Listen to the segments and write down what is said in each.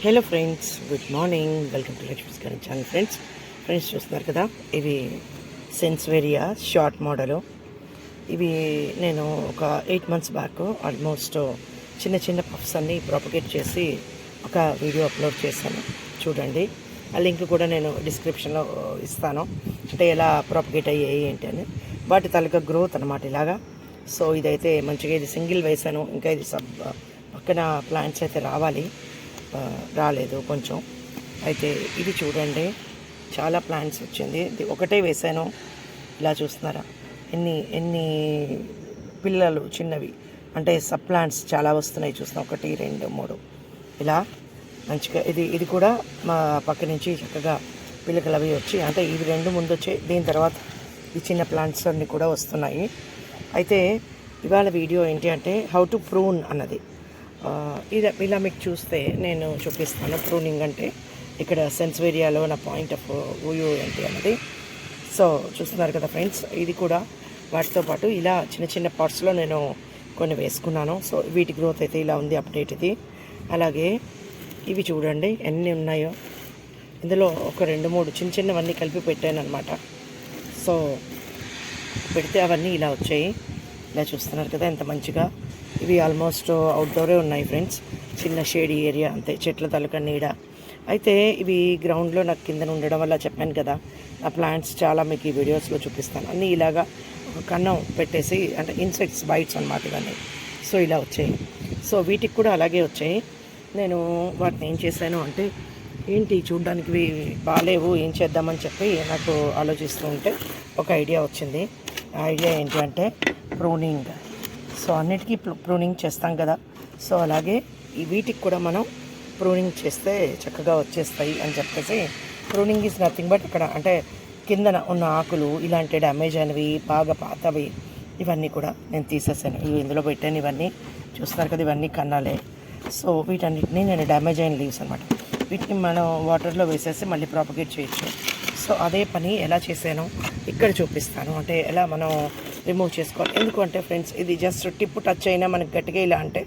Hello friends, good morning. Welcome to Lakshmi's గారి channel. Friends చూస్తున్నారు కదా, ఇవి సెన్స్వేరియా షార్ట్ మోడలు. ఇవి నేను ఒక 8 months బ్యాక్ ఆల్మోస్ట్ చిన్న చిన్న పఫ్స్ అన్నీ ప్రాపగేట్ చేసి ఒక వీడియో అప్లోడ్ చేశాను, చూడండి. ఆ లింక్ కూడా నేను డిస్క్రిప్షన్లో ఇస్తాను, అంటే ఎలా ప్రాపగేట్ అయ్యాయి ఏంటి అని. వాటి తాలూకా గ్రోత్ అనమాట ఇలాగా. సో ఇదైతే మంచిగా, ఇది సింగిల్ వేసాను, ఇంకా ఇది పక్కన ప్లాంట్స్ అయితే రాలేదు కొంచెం. అయితే ఇది చూడండి, చాలా ప్లాంట్స్ వచ్చింది. ఇది ఒకటే వేసాను. ఇలా చూస్తున్నారా, ఎన్ని పిల్లలు చిన్నవి, అంటే సబ్ ప్లాంట్స్ చాలా వస్తున్నాయి. చూస్తున్నా, 1 2 3 ఇలా మంచిగా. ఇది కూడా మా పక్క నుంచి చక్కగా పిల్లకలు అవి వచ్చి, అంటే ఇవి 2 ముందు వచ్చాయి, దీని తర్వాత ఈ చిన్న ప్లాంట్స్ అన్నీ కూడా వస్తున్నాయి. అయితే ఇవాళ వీడియో ఏంటి అంటే హౌ టు ప్రూన్ అన్నది. ఇలా మీకు చూస్తే నేను చూపిస్తాను. ప్రూనింగ్ అంటే ఇక్కడ సెన్స్వేరియాలో నా పాయింట్ ఆఫ్ వ్యూ ఏంటి అన్నది. సో చూస్తున్నారు కదా ఫ్రెండ్స్, ఇది కూడా వాటితో పాటు ఇలా చిన్న చిన్న పార్ట్స్లో నేను కొన్ని వేసుకున్నాను. సో వీటి గ్రోత్ అయితే ఇలా ఉంది, అప్డేట్ ఇది. అలాగే ఇవి చూడండి ఎన్ని ఉన్నాయో. ఇందులో ఒక 2 3 చిన్న చిన్నవన్నీ కలిపి పెట్టాను అనమాట. సో పెడితే అవన్నీ ఇలా వచ్చాయి. ఇలా చూస్తున్నారు కదా ఎంత మంచిగా. ఇవి ఆల్మోస్ట్ అవుట్డోరే ఉన్నాయి ఫ్రెండ్స్, చిన్న షేడీ ఏరియా అంతే, చెట్ల తాలూకా నీడ. అయితే ఇవి గ్రౌండ్లో నాకు కింద ఉండడం వల్ల చెప్పాను కదా, ఆ ప్లాంట్స్ చాలా మీకు ఈ వీడియోస్లో చూపిస్తాను. అన్నీ ఇలాగా ఒక కన్నం పెట్టేసి, అంటే ఇన్సెక్ట్స్ బైట్స్ అనమాట ఇవన్నీ. సో ఇలా వచ్చాయి. సో వీటికి కూడా అలాగే వచ్చాయి. నేను వాటిని ఏం చేశాను అంటే, ఏంటి చూడ్డానికి ఇవి బాగాలేవు, ఏం చేద్దామని చెప్పి నాకు ఆలోచిస్తూ ఉంటే ఒక ఐడియా వచ్చింది. ఆ ఐడియా ఏంటి అంటే ప్రూనింగ్. సో అన్నిటికీ ప్రూనింగ్ చేస్తాం కదా, సో అలాగే వీటికి కూడా మనం ప్రూనింగ్ చేస్తే చక్కగా వచ్చేస్తాయి అని చెప్పేసి. ప్రూనింగ్ ఈజ్ నథింగ్ బట్, అక్కడ అంటే కిందన ఉన్న ఆకులు ఇలాంటి డ్యామేజ్ అయినవి, బాగా పాతవి, ఇవన్నీ కూడా నేను తీసేసాను. ఇవి ఇందులో పెట్టాను. ఇవన్నీ చూస్తున్నారు కదా, ఇవన్నీ కన్నాలే. సో వీటన్నిటిని నేను డ్యామేజ్ అయిన లీవ్స్ అనమాట, వీటిని మనం వాటర్లో వేసేసి మళ్ళీ ప్రాపగేట్ చేయొచ్చు. సో అదే పని ఎలా చేశానో ఇక్కడ చూపిస్తాను, అంటే ఎలా మనం రిమూవ్ చేసుకోవాలి. ఎందుకంటే ఫ్రెండ్స్, ఇది జస్ట్ టిప్ టచ్ అయినా మనకి గట్టిగా ఇలా అంటే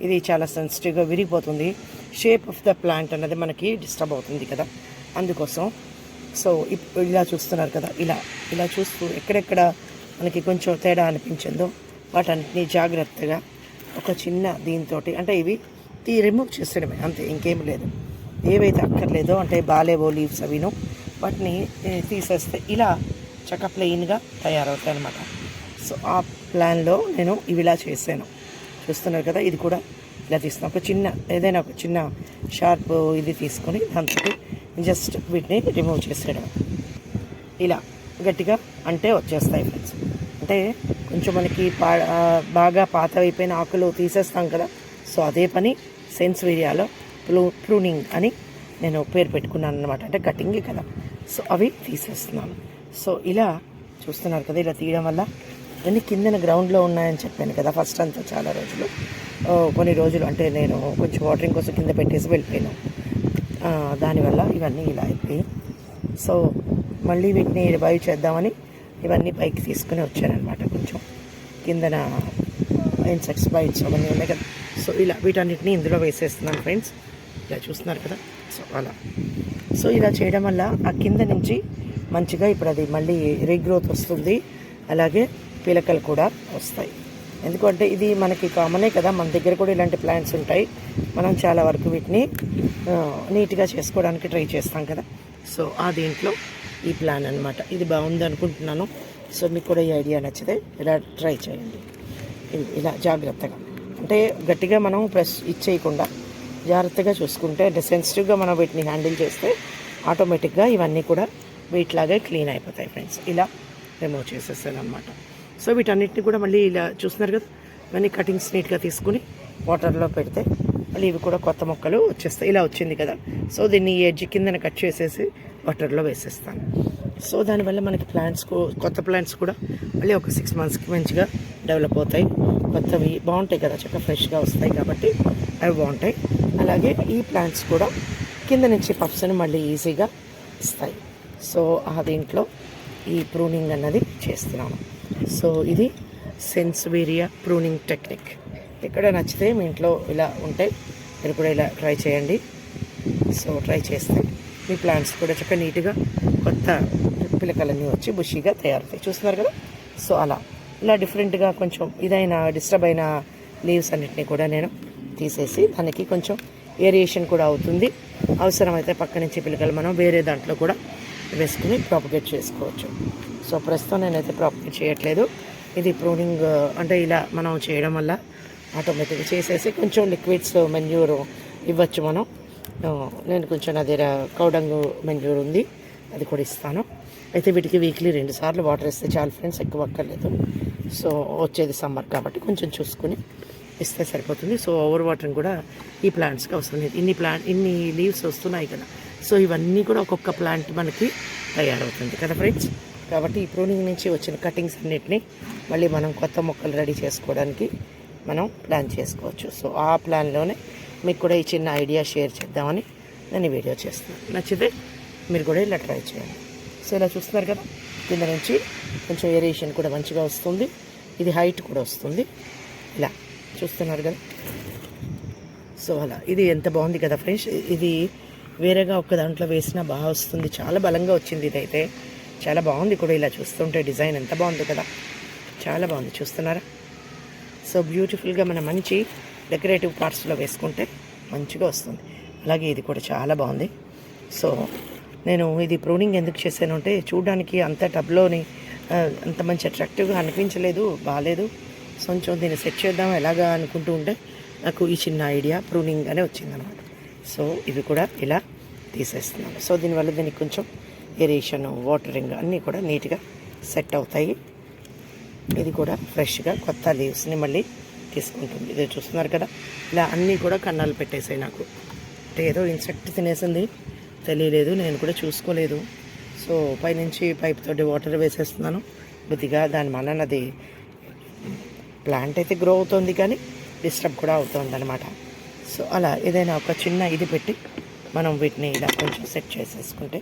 ఇది చాలా సెన్సిటివ్గా విరిగిపోతుంది. షేప్ ఆఫ్ ద ప్లాంట్ అన్నది మనకి డిస్టర్బ్ అవుతుంది కదా, అందుకోసం. సో ఇలా చూస్తున్నారు కదా, ఇలా చూస్తూ ఎక్కడెక్కడ మనకి కొంచెం తేడా అనిపించిందో వాటన్నిటిని జాగ్రత్తగా ఒక చిన్న దీంతో, అంటే ఇవి రిమూవ్ చేసేయడమే అంతే, ఇంకేం లేదు. ఏవైతే అక్కర్లేదో, అంటే బాలేవో లీవ్స్ అవిను, వాటిని తీసేస్తే ఇలా చక్క ప్లెయిన్గా తయారవుతాయి అన్నమాట. సో ఆ ప్లాన్లో నేను ఇవి ఇలా చేశాను. చూస్తున్నారు కదా, ఇది కూడా ఇలా తీస్తున్నాను. ఏదైనా ఒక చిన్న షార్ప్ ఇది తీసుకొని దాంతో జస్ట్ వీటిని రిమూవ్ చేసేయడం. ఇలా గట్టిగా అంటే వచ్చేస్తాయి ఫ్రెండ్స్. అంటే కొంచెం మనకి బాగా పాత అయిపోయిన ఆకులు తీసేస్తాం కదా, సో అదే పని సెన్స్వేరియాలో ప్రూనింగ్ అని నేను పేరు పెట్టుకున్నాను అనమాట. అంటే కటింగ్ కదా, సో అవి తీసేస్తున్నాను. సో ఇలా చూస్తున్నారు కదా, ఇలా తీయడం వల్ల అన్నీ కిందన గ్రౌండ్లో ఉన్నాయని చెప్పాను కదా ఫస్ట్ అంతా. చాలా రోజులు, కొన్ని రోజులు అంటే నేను కొంచెం వాటరింగ్ కోసం కింద పెట్టేసి వెళ్ళిపోయాను. దానివల్ల ఇవన్నీ ఇలా అయిపోయి, సో మళ్ళీ వీటిని రివైవ్ చేద్దామని ఇవన్నీ పైకి తీసుకుని వచ్చానమాట. కొంచెం కిందన ఇన్సెక్ట్స్ బైట్స్ అవన్నీ ఉన్నాయి కదా, సో ఇలా వీటన్నిటిని ఇందులో వేసేస్తున్నాను ఫ్రెండ్స్. ఇలా చూస్తున్నారు కదా, సో అలా. సో ఇలా చేయడం వల్ల ఆ కింద నుంచి మంచిగా ఇప్పుడు అది మళ్ళీ రీగ్రోత్ వస్తుంది. అలాగే పిలకలు కూడా వస్తాయి. ఎందుకంటే ఇది మనకి కామనే కదా, మన దగ్గర కూడా ఇలాంటి ప్లాంట్స్ ఉంటాయి. మనం చాలా వరకు వీటిని నీట్గా చేసుకోవడానికి ట్రై చేస్తాం కదా. సో ఆ దీంట్లో ఈ ప్లాన్ అనమాట. ఇది బాగుంది అనుకుంటున్నాను. సో మీకు కూడా ఈ ఐడియా నచ్చితే ఇలా ట్రై చేయండి. ఇలా జాగ్రత్తగా, అంటే గట్టిగా మనం ప్రెస్ ఇచ్చేయకుండా జాగ్రత్తగా చూసుకుంటే, అంటే సెన్సిటివ్గా మనం వీటిని హ్యాండిల్ చేస్తే ఆటోమేటిక్గా ఇవన్నీ కూడా వీటిలాగే క్లీన్ అయిపోతాయి ఫ్రెండ్స్. ఇలా రిమూవ్ చేసేస్తాను అనమాట. సో వీటన్నిటిని కూడా మళ్ళీ ఇలా చూస్తున్నారు కదా, ఇవన్నీ కటింగ్స్ నీట్గా తీసుకుని వాటర్లో పెడితే మళ్ళీ ఇవి కూడా కొత్త మొక్కలు వచ్చేస్తాయి. ఇలా వచ్చింది కదా, సో దీన్ని ఎడ్జ్ కిందన కట్ చేసేసి వాటర్లో వేసేస్తాను. సో దానివల్ల మనకి కొత్త ప్లాంట్స్ కూడా మళ్ళీ ఒక 6 monthsకి మంచిగా డెవలప్ అవుతాయి. కొత్తవి బాగుంటాయి కదా, చక్కగా ఫ్రెష్గా వస్తాయి కాబట్టి అవి బాగుంటాయి. అలాగే ఈ ప్లాంట్స్ కూడా కింద నుంచి పఫ్స్ని మళ్ళీ ఈజీగా ఇస్తాయి. సో ఆ దీంట్లో ఈ ప్రూనింగ్ అన్నది చేస్తున్నాను. సో ఇది సెన్స్వేరియా ప్రూనింగ్ టెక్నిక్. ఎక్కడ నచ్చితే మీ ఇంట్లో ఇలా ఉంటే మీరు కూడా ఇలా ట్రై చేయండి. సో ట్రై చేస్తే మీ ప్లాంట్స్ కూడా చక్కగా నీట్గా కొత్త పిలకలన్నీ వచ్చి బుషీగా తయారవుతాయి. చూస్తున్నారు కదా. సో అలా ఇలా డిఫరెంట్గా కొంచెం ఇదైన డిస్టర్బ్ అయిన లీవ్స్ అన్నిటినీ కూడా నేను తీసేసి దానికి కొంచెం ఏరియేషన్ కూడా అవుతుంది. అవసరమైతే పక్క నుంచి పిలకలు మనం వేరే దాంట్లో కూడా వేసుకుని ప్రాపగేట్ చేసుకోవచ్చు. సో ప్రస్తుతం నేనైతే ప్రాపగేట్ చేయట్లేదు. ఇది ప్రూనింగ్ అంటే ఇలా మనం చేయడం వల్ల ఆటోమేటిక్గా చేసేసి కొంచెం లిక్విడ్స్ మెన్యూర్ ఇవ్వచ్చు మనం. నేను కొంచెం నా దగ్గర కౌడంగు మెన్యూర్ ఉంది, అది కూడా ఇస్తాను. అయితే వీటికి వీక్లీ 2 సార్లు వాటర్ ఇస్తే చాలు ఫ్రెండ్స్, ఎక్కువ అక్కర్లేదు. సో వచ్చేది సమ్మర్ కాబట్టి కొంచెం చూసుకుని ఇస్తే సరిపోతుంది. సో ఓవర్ వాటరింగ్ కూడా ఈ ప్లాంట్స్కి అవసరం లేదు. ఇన్ని లీవ్స్ వస్తున్నాయి కదా. సో ఇవన్నీ కూడా ఒక్కొక్క ప్లాంట్ మనకి తయారవుతుంది కదా ఫ్రెండ్స్. కాబట్టి ఈ ప్రూనింగ్ నుంచి వచ్చిన కటింగ్స్ అన్నిటినీ మళ్ళీ మనం కొత్త మొక్కలు రెడీ చేసుకోవడానికి మనం ప్లాన్ చేసుకోవచ్చు. సో ఆ ప్లాన్లోనే మీకు కూడా ఈ చిన్న ఐడియా షేర్ చేద్దామని నేను ఈ వీడియో చేస్తున్నాను. నచ్చితే మీరు కూడా ఇలా ట్రై చేయండి. సో ఇలా చూస్తున్నారు కదా, కింద నుంచి కొంచెం ఏరియేషన్ కూడా మంచిగా వస్తుంది. ఇది హైట్ కూడా వస్తుంది. ఇలా చూస్తున్నారు కదా. సో అలా ఇది ఎంత బాగుంది కదా ఫ్రెండ్స్. ఇది వేరేగా ఒక దాంట్లో వేసినా బాగా వస్తుంది. చాలా బలంగా వచ్చింది. ఇదైతే చాలా బాగుంది కూడా. ఇలా చూస్తుంటే డిజైన్ ఎంత బాగుంది కదా, చాలా బాగుంది. చూస్తున్నారా. సో బ్యూటిఫుల్గా మనం మంచి డెకరేటివ్ పార్ట్స్లో వేసుకుంటే మంచిగా వస్తుంది. అలాగే ఇది కూడా చాలా బాగుంది. సో నేను ఇది ప్రూనింగ్ ఎందుకు చేశాను అంటే చూడడానికి అంత టబ్లోని అంత మంచి అట్రాక్టివ్గా అనిపించలేదు, బాగాలేదు. సో కొంచెం దీన్ని సెట్ చేద్దాం ఎలాగా అనుకుంటూ ఉంటే నాకు ఈ చిన్న ఐడియా ప్రూనింగ్ అనే వచ్చిందనమాట. సో ఇవి కూడా ఇలా తీసేస్తున్నాను. సో దీనివల్ల దీనికి కొంచెం ఏరియేషన్ వాటరింగ్ అన్నీ కూడా నీట్గా సెట్ అవుతాయి. ఇది కూడా ఫ్రెష్గా కొత్త లీవ్స్ని మళ్ళీ తీసుకుంటుంది. ఇది చూస్తున్నారు కదా. ఇలా అన్నీ కూడా కన్నాలు పెట్టేసాయి నాకు. అంటే ఏదో ఇన్సెక్ట్ తినేసింది, తెలియలేదు, నేను కూడా చూసుకోలేదు. సో పైనుంచి పైప్ తోటి వాటర్ వేసేస్తున్నాను కొద్దిగా. దాని వలన అది ప్లాంట్ అయితే గ్రో అవుతుంది కానీ డిస్టర్బ్ కూడా అవుతుంది అనమాట. సో అలా ఏదైనా ఒక చిన్న ఇది పెట్టి మనం వీటిని ఇలా కొంచెం సెట్ చేసేసుకుంటే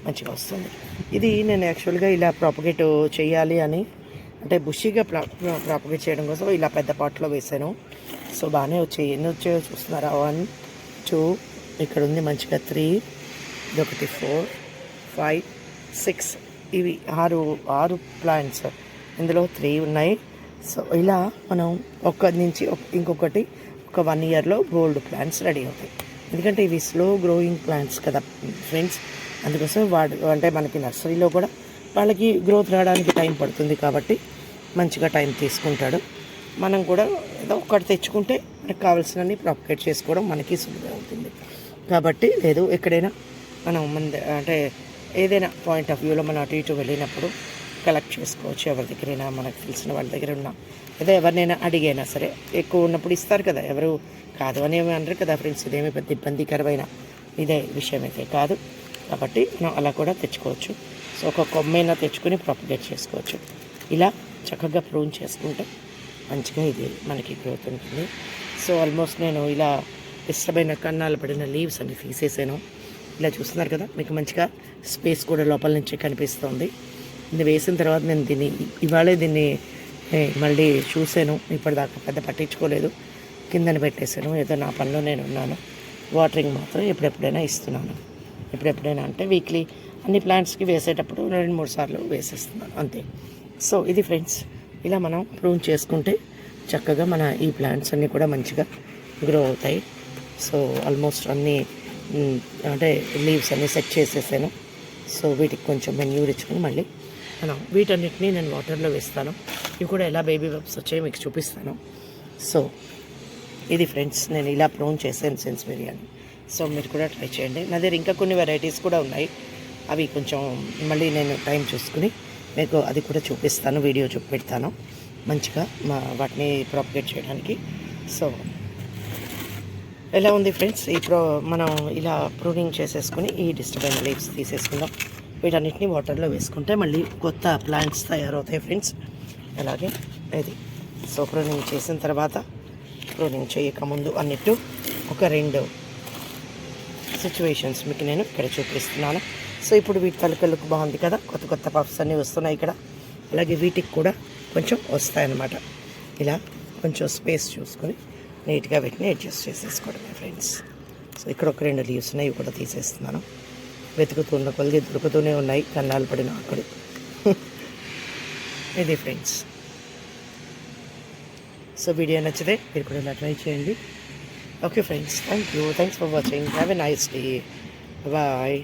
మంచిగా వస్తుంది. ఇది నేను యాక్చువల్గా ఇలా ప్రాపగేట్ చేయాలి అని అంటే బుషీగా ప్రాపగేట్ చేయడం కోసం ఇలా పెద్ద పాట్లో వేసాను. సో బాగానే వచ్చాయి. ఎన్ని వచ్చాయో చూస్తున్నారా. 1 2 ఇక్కడ ఉంది మంచిగా 3, ఇదొకటి 4 5 6 ఇవి 6 ప్లాంట్స్. ఇందులో 3 ఉన్నాయి. సో ఇలా మనం ఒక్కడి నుంచి ఇంకొకటి ఒక 1 ఇయర్లో గోల్డ్ ప్లాంట్స్ రెడీ అవుతాయి. ఎందుకంటే ఇవి స్లో గ్రోయింగ్ ప్లాంట్స్ కదా ఫ్రెండ్స్. అందుకోసం అంటే మనకి నర్సరీలో కూడా వాళ్ళకి గ్రోత్ రావడానికి టైం పడుతుంది కాబట్టి మంచిగా టైం తీసుకుంటాడు. మనం కూడా ఏదో ఒకటి తెచ్చుకుంటే మనకు కావాల్సినవి ప్రాపగేట్ చేసుకోవడం మనకి సులువుగా అవుతుంది. కాబట్టి లేదు ఎక్కడైనా మనం అంటే ఏదైనా పాయింట్ ఆఫ్ వ్యూలో మనం అటు ఇటు వెళ్ళినప్పుడు కలెక్ట్ చేసుకోవచ్చు. ఎవరి దగ్గరైనా మనకు తెలిసిన వాళ్ళ దగ్గర ఉన్నా లేదా ఎవరినైనా అడిగైనా సరే. ఎక్కువ ఉన్నప్పుడు ఇస్తారు కదా, ఎవరు కాదు అని ఏమి అనరు కదా ఫ్రెండ్స్. ఇదేమి పెద్ద ఇబ్బందికరమైన ఇదే విషయం అయితే కాదు. కాబట్టి మనం అలా కూడా తెచ్చుకోవచ్చు. సో ఒక కొమ్మైనా తెచ్చుకొని ప్రాపగేట్ చేసుకోవచ్చు. ఇలా చక్కగా ప్రూన్ చేసుకుంటే మంచిగా ఇది మనకి గ్రోత్ ఉంటుంది. సో ఆల్మోస్ట్ నేను ఇలా డిస్టర్బ్ అయిన కన్నాలు పడిన లీవ్స్ అన్ని తీసేసాను. ఇలా చూస్తున్నారు కదా, మీకు మంచిగా స్పేస్ కూడా లోపల నుంచి కనిపిస్తుంది. ఇది వేసిన తర్వాత నేను ఇవాళే దీన్ని మళ్ళీ చూసాను. ఇప్పటిదాకా పెద్ద పట్టించుకోలేదు, కిందన పెట్టేశాను. ఏదో నా పనిలో నేను ఉన్నాను. వాటరింగ్ మాత్రం ఎప్పుడెప్పుడైనా ఇస్తున్నాను. ఎప్పుడెప్పుడైనా అంటే వీక్లీ అన్ని ప్లాంట్స్కి వేసేటప్పుడు 2-3 సార్లు వేసేస్తున్నాను అంతే. సో ఇది ఫ్రెండ్స్, ఇలా మనం ప్రూన్ చేసుకుంటే చక్కగా మన ఈ ప్లాంట్స్ అన్నీ కూడా మంచిగా గ్రో అవుతాయి. సో ఆల్మోస్ట్ అన్నీ అంటే లీవ్స్ అన్నీ సెట్ చేసేసాను. సో వీటికి కొంచెం మెన్యూర్ ఇచ్చుకొని మళ్ళీ మనం వీటన్నిటినీ నేను వాటర్లో వేస్తాను. ఇవి కూడా ఎలా బేబీ బబ్స్ వచ్చాయో మీకు చూపిస్తాను. సో ఇది ఫ్రెండ్స్, నేను ఇలా ప్రూన్ చేశాను సెన్స్వేరియాని. సో మీరు కూడా ట్రై చేయండి. నా దగ్గర ఇంకా కొన్ని వెరైటీస్ కూడా ఉన్నాయి. అవి కొంచెం మళ్ళీ నేను టైం చూసుకుని మీకు అది కూడా చూపిస్తాను, వీడియో చూపెడతాను మంచిగా వాటిని ప్రాపగేట్ చేయడానికి. సో ఎలా ఉంది ఫ్రెండ్స్, మనం ఇలా ప్రూనింగ్ చేసేసుకుని ఈ డిస్టర్బెన్స్ లీవ్స్ తీసేసుకుందాం. వీటన్నిటిని వాటర్లో వేసుకుంటే మళ్ళీ కొత్త ప్లాంట్స్ తయారవుతాయి ఫ్రెండ్స్. అలాగే ఇది సో ప్రూనింగ్ చేసిన తర్వాత, ప్రూనింగ్ చేయకముందు అన్నిట్టు ఒక 2 సిచ్యువేషన్స్ మీకు నేను ఇక్కడ చూపిస్తున్నాను. సో ఇప్పుడు వీటి తలకలకు బాగుంది కదా, కొత్త కొత్త పఫ్స్ అన్నీ వస్తున్నాయి ఇక్కడ. అలాగే వీటికి కూడా కొంచెం వస్తాయన్నమాట. ఇలా కొంచెం స్పేస్ చూసుకొని నీట్గా వీటిని అడ్జస్ట్ చేసేసుకోవడమే ఫ్రెండ్స్. సో ఇక్కడ ఒక 2 లీవ్స్ ఉన్నాయి, ఇవి కూడా తీసేస్తున్నాను. వెతుకుతున్న కొద్ది దొరుకుతూనే ఉన్నాయి, కన్నాలు పడిన ఆకులు. ఇది ఫ్రెండ్స్. సో వీడియో నచ్చితే మీరు కూడా ఇలా ట్రై చేయండి. Okay friends, thank you. Thanks for watching. Have a nice day. Bye.